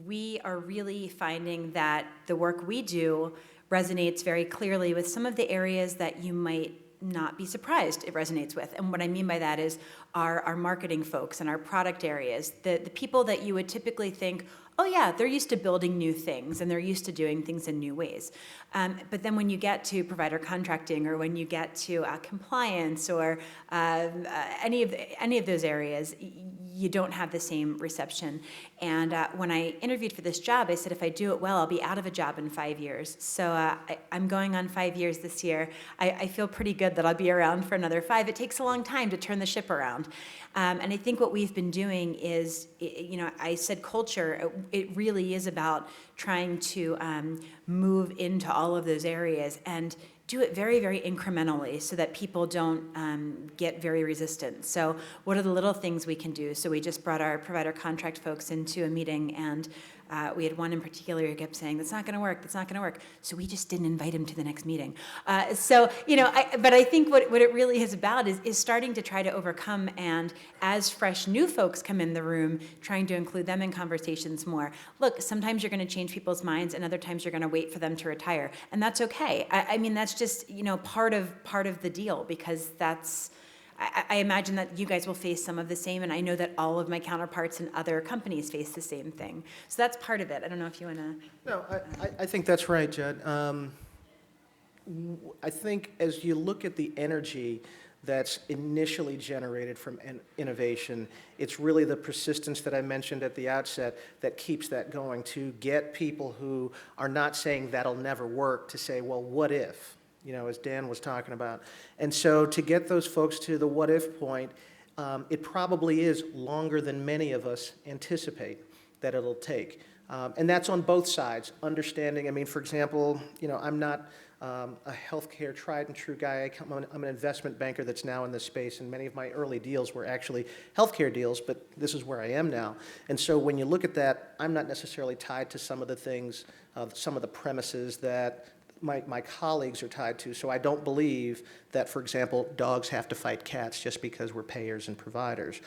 we are really finding that the work we do resonates very clearly with some of the areas that you might not be surprised it resonates with. And what I mean by that is our marketing folks and our product areas, the people that you would typically think, oh yeah, they're used to building new things and they're used to doing things in new ways. But then when you get to provider contracting, or when you get to compliance, or any of those areas, you don't have the same reception. And when I interviewed for this job, I said, if I do it well, I'll be out of a job in 5 years. So I'm going on 5 years this year. I feel pretty good that I'll be around for another 5. It takes a long time to turn the ship around. And I think what we've been doing is, I said culture, it really is about trying to move into all of those areas and do it very, very incrementally so that people don't get very resistant. So what are the little things we can do? So we just brought our provider contract folks into a meeting, and we had one in particular who kept saying, that's not going to work, that's not going to work. So we just didn't invite him to the next meeting. But I think what it really is about is starting to try to overcome, and as fresh new folks come in the room, trying to include them in conversations more. Look, sometimes you're going to change people's minds, and other times you're going to wait for them to retire. And that's okay. I mean, that's just, part of the deal, because that's, I imagine that you guys will face some of the same, and I know that all of my counterparts in other companies face the same thing. So that's part of it. I don't know if you want to... No, I think that's right, Judd. I think as you look at the energy that's initially generated from innovation, it's really the persistence that I mentioned at the outset that keeps that going, to get people who are not saying that'll never work to say, well, what if? As Dan was talking about. And so to get those folks to the what if point, it probably is longer than many of us anticipate that it'll take. And that's on both sides, understanding, for example, I'm not a healthcare tried and true guy. I'm an investment banker that's now in this space, and many of my early deals were actually healthcare deals, but this is where I am now. And so when you look at that, I'm not necessarily tied to some of the things, some of the premises that my colleagues are tied to. So I don't believe that, for example, dogs have to fight cats just because we're payers and providers.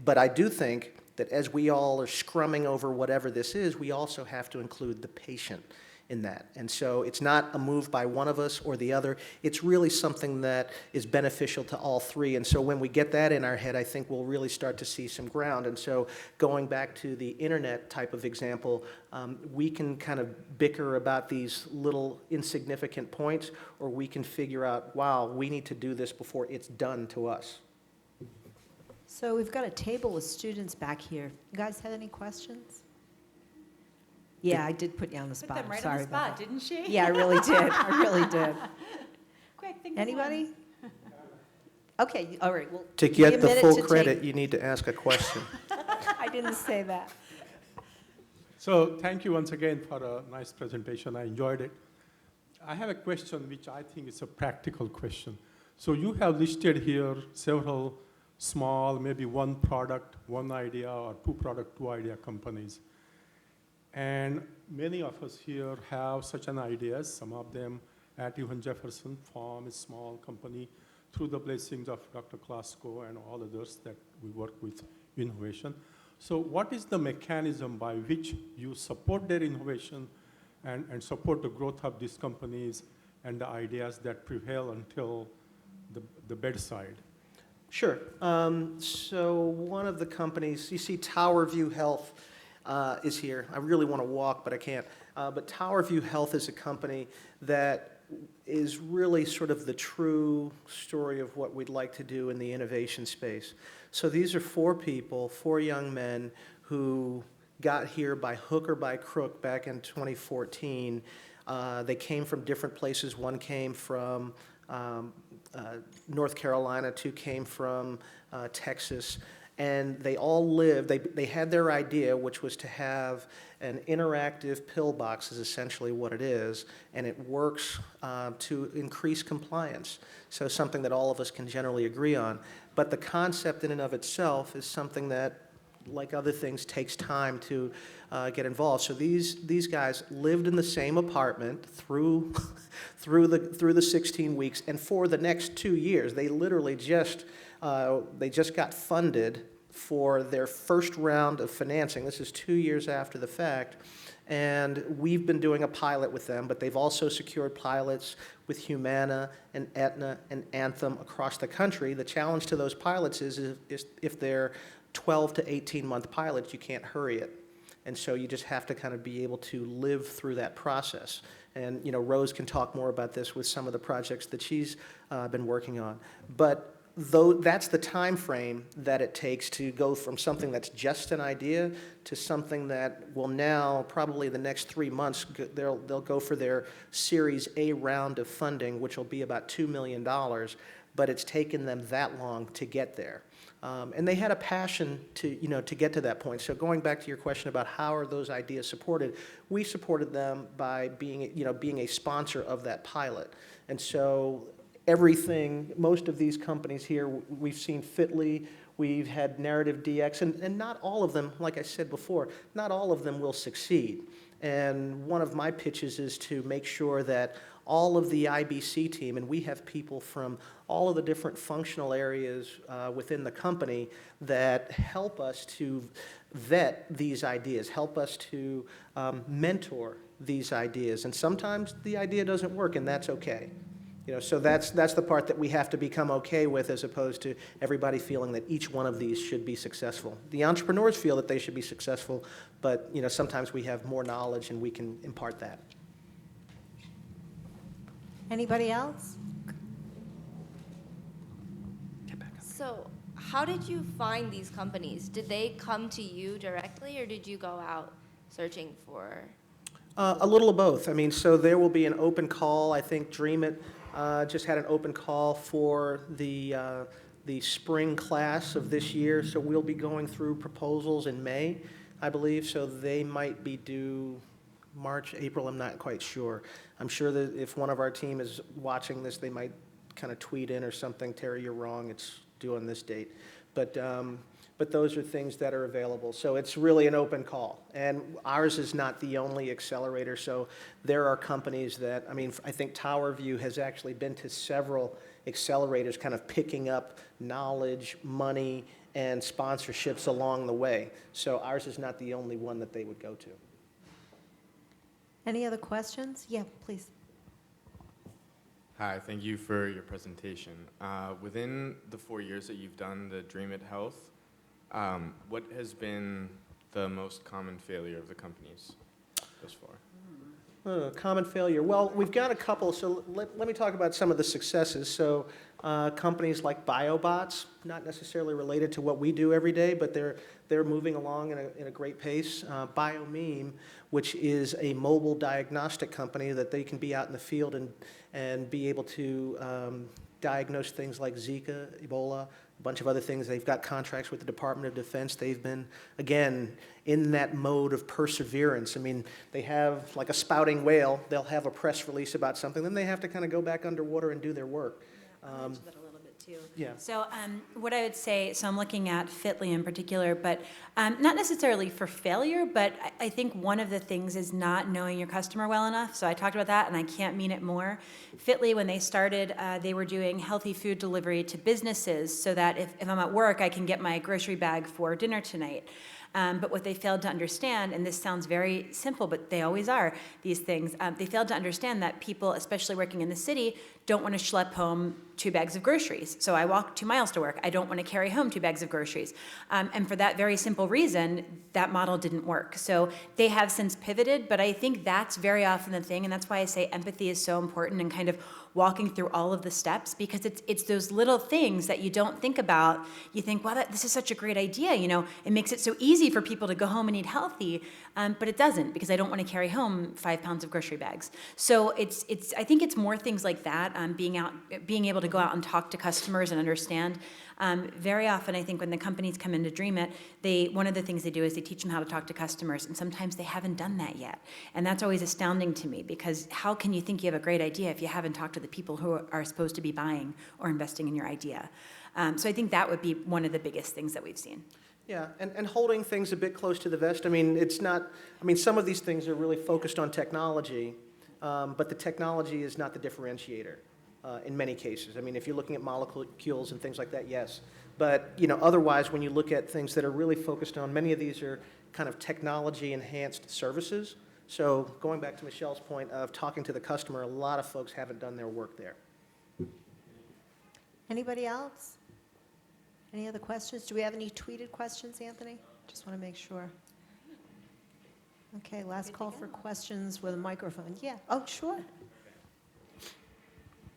But I do think that as we all are scrumming over whatever this is, we also have to include the patient in that. And so it's not a move by one of us or the other. It's really something that is beneficial to all three. And so when we get that in our head, I think we'll really start to see some ground. And so going back to the internet type of example, we can kind of bicker about these little insignificant points, or we can figure out, wow, we need to do this before it's done to us. So we've got a table with students back here. You guys had any questions? Yeah, I did put you on the Put spot. them I'm right on sorry the about spot, didn't she? that. Yeah, I really did. I really did. Quick, think of Anybody? Okay, all right, well. To give me a get the minute full to take- credit, you need to ask a question. I didn't say that. So thank you once again for a nice presentation. I enjoyed it. I have a question which I think is a practical question. So you have listed here several small, maybe one product, one idea, or two product, two idea companies. And many of us here have such an ideas. Some of them at even Jefferson form a small company through the blessings of Dr. Klasko and all others that we work with innovation. So what is the mechanism by which you support their innovation and support the growth of these companies and the ideas that prevail until the bedside? Sure. So one of the companies, you see Tower View Health is here. I really want to walk, but I can't. But Tower View Health is a company that is really sort of the true story of what we'd like to do in the innovation space. So these are four people, four young men who got here by hook or by crook back in 2014. They came from different places. One came from North Carolina, two came from Texas, and they all lived, they had their idea, which was to have an interactive pill box is essentially what it is, and it works to increase compliance. So something that all of us can generally agree on. But the concept in and of itself is something that, like other things, takes time to get involved. So these guys lived in the same apartment through the 16 weeks, and for the next 2 years, they literally just got funded for their first round of financing. This is 2 years after the fact, and we've been doing a pilot with them, but they've also secured pilots with Humana and Aetna and Anthem across the country. The challenge to those pilots is if they're 12 to 18-month pilots, you can't hurry it. And so you just have to kind of be able to live through that process. And Rose can talk more about this with some of the projects that she's been working on. But though that's the time frame that it takes to go from something that's just an idea to something that will now, probably the next 3 months, they'll go for their Series A round of funding, which will be about $2 million, but it's taken them that long to get there. And they had a passion to get to that point. So going back to your question about how are those ideas supported, we supported them by being a sponsor of that pilot. And so most of these companies here, we've seen Fitly, we've had Narrative DX, and not all of them, like I said before, not all of them will succeed. And one of my pitches is to make sure that all of the IBC team, and we have people from all of the different functional areas within the company that help us to vet these ideas, help us to mentor these ideas. And sometimes the idea doesn't work, and that's okay. So that's the part that we have to become okay with, as opposed to everybody feeling that each one of these should be successful. The entrepreneurs feel that they should be successful, but sometimes we have more knowledge and we can impart that. Anybody else? So how did you find these companies? Did they come to you directly, or did you go out searching for? A little of both. So there will be an open call. I think Dream It just had an open call for the spring class of this year. So we'll be going through proposals in May, I believe. So they might be due March, April, I'm not quite sure. I'm sure that if one of our team is watching this, they might kind of tweet in or something, Terry, you're wrong, it's due on this date. But those are things that are available. So it's really an open call. And ours is not the only accelerator. So there are companies that, I think Tower View has actually been to several accelerators kind of picking up knowledge, money, and sponsorships along the way. So ours is not the only one that they would go to. Any other questions? Yeah, please. Hi, thank you for your presentation. Within the 4 years that you've done the Dream It Health, what has been the most common failure of the companies thus far? Common failure. Well, we've got a couple, so let me talk about some of the successes. So companies like BioBots, not necessarily related to what we do every day, but they're moving along in a great pace. BioMeme, which is a mobile diagnostic company that they can be out in the field and be able to diagnose things like Zika, Ebola, a bunch of other things. They've got contracts with the Department of Defense. They've been, again, in that mode of perseverance. I mean, they have like a spouting whale. They'll have a press release about something, then they have to kind of go back underwater and do their work. I'll mention that a little bit too. Yeah. So what I would say, so I'm looking at Fitly in particular, but not necessarily for failure, but I think one of the things is not knowing your customer well enough. So I talked about that, and I can't mean it more. Fitly, when they started, they were doing healthy food delivery to businesses so that if I'm at work, I can get my grocery bag for dinner tonight. But what they failed to understand, and this sounds very simple, but they always are, these things, they failed to understand that people, especially working in the city, don't want to schlep home 2 bags of groceries. So I walk 2 miles to work. I don't want to carry home 2 bags of groceries. And for that very simple reason, that model didn't work. So they have since pivoted, but I think that's very often the thing, and that's why I say empathy is so important and kind of walking through all of the steps, because it's those little things that you don't think about. You think, wow, this is such a great idea. You know, it makes it so easy for people to go home and eat healthy, but it doesn't, because I don't want to carry home 5 pounds of grocery bags. So I think it's more things like that, being able to go out and talk to customers and understand. Very often, I think when the companies come in to Dream It, one of the things they do is they teach them how to talk to customers, and sometimes they haven't done that yet. And that's always astounding to me, because how can you think you have a great idea if you haven't talked to the people who are supposed to be buying or investing in your idea? So I think that would be one of the biggest things that we've seen. Yeah, and holding things a bit close to the vest. I mean, some of these things are really focused on technology, but the technology is not the differentiator in many cases. I mean, if you're looking at molecules and things like that, yes. But, otherwise, when you look at things that are really focused on, many of these are kind of technology-enhanced services. So going back to Michelle's point of talking to the customer, a lot of folks haven't done their work there. Anybody else? Any other questions? Do we have any tweeted questions, Anthony? Just want to make sure. Okay, last call for questions with a microphone. Yeah, oh, sure.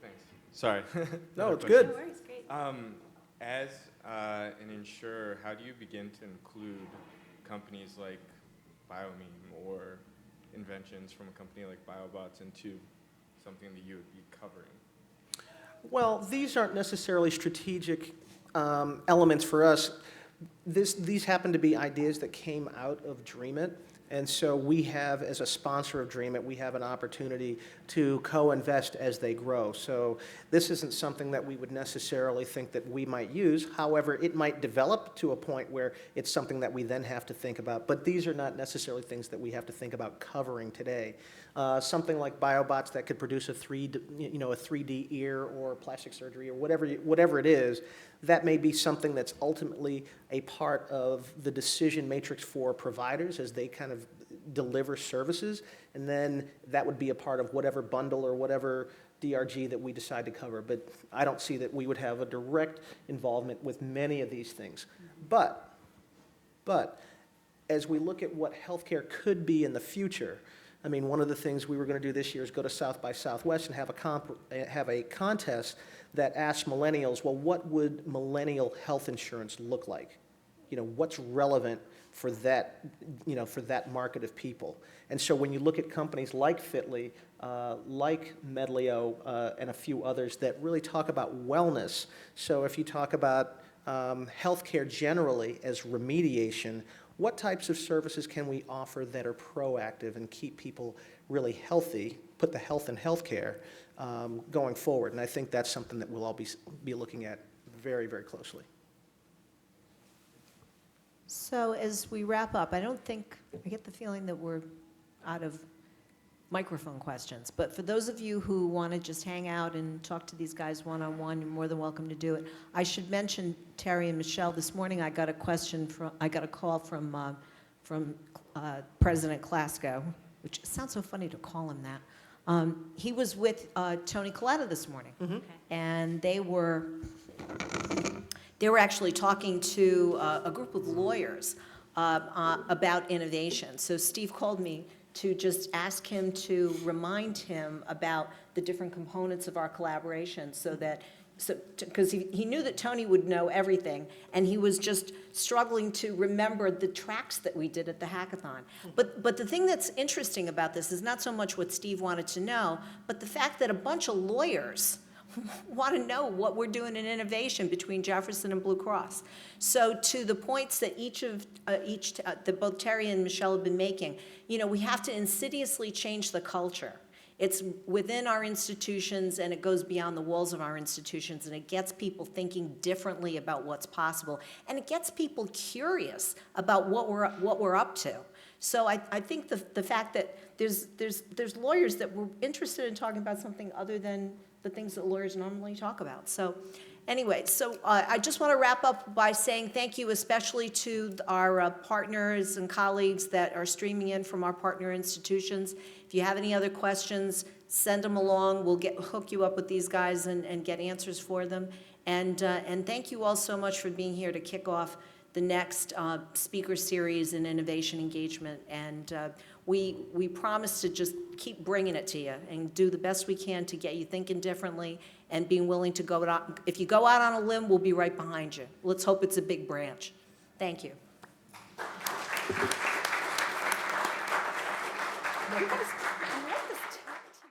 Thanks. Sorry. No, it's good. No worries, great. As an insurer, how do you begin to include companies like BioMeme or inventions from a company like BioBots into something that you would be covering? Well, these aren't necessarily strategic elements for us. These happen to be ideas that came out of Dream It. And so we have, as a sponsor of Dream It, we have an opportunity to co-invest as they grow. So this isn't something that we would necessarily think that we might use. However, it might develop to a point where it's something that we then have to think about. But these are not necessarily things that we have to think about covering today. Something like BioBots that could produce a 3D ear or plastic surgery or whatever it is, that may be something that's ultimately a part of the decision matrix for providers as they kind of deliver services, and then that would be a part of whatever bundle or whatever DRG that we decide to cover. But I don't see that we would have a direct involvement with many of these things. But as we look at what healthcare could be in the future, I mean, one of the things we were going to do this year is go to South by Southwest and have a contest that asks millennials, well, what would millennial health insurance look like? What's relevant for that, for that market of people? And so when you look at companies like Fitly, like Medlio, and a few others that really talk about wellness, so if you talk about healthcare generally as remediation, what types of services can we offer that are proactive and keep people really healthy, put the health in healthcare going forward? And I think that's something that we'll all be looking at very, very closely. So as we wrap up, I get the feeling that we're out of microphone questions. But for those of you who want to just hang out and talk to these guys one-on-one, you're more than welcome to do it. I should mention, Terry and Michelle, this morning I got a call from President Klasko, which sounds so funny to call him that. He was with Tony Colletta this morning, and they were actually talking to a group of lawyers about innovation. So Steve called me to just ask him to remind him about the different components of our collaboration so that, because he knew that Tony would know everything, and he was just struggling to remember the tracks that we did at the hackathon. But the thing that's interesting about this is not so much what Steve wanted to know, but the fact that a bunch of lawyers want to know what we're doing in innovation between Jefferson and Blue Cross. So to the points that that both Terry and Michelle have been making, we have to insidiously change the culture. It's within our institutions, and it goes beyond the walls of our institutions, and it gets people thinking differently about what's possible, and it gets people curious about what we're up to. So I think the fact that there's lawyers that were interested in talking about something other than the things that lawyers normally talk about. So anyway, I just want to wrap up by saying thank you especially to our partners and colleagues that are streaming in from our partner institutions. If you have any other questions, send them along. We'll hook you up with these guys and get answers for them. And thank you all so much for being here to kick off the next speaker series in innovation engagement. And we promise to just keep bringing it to you and do the best we can to get you thinking differently and being willing to go out. If you go out on a limb, we'll be right behind you. Let's hope it's a big branch. Thank you.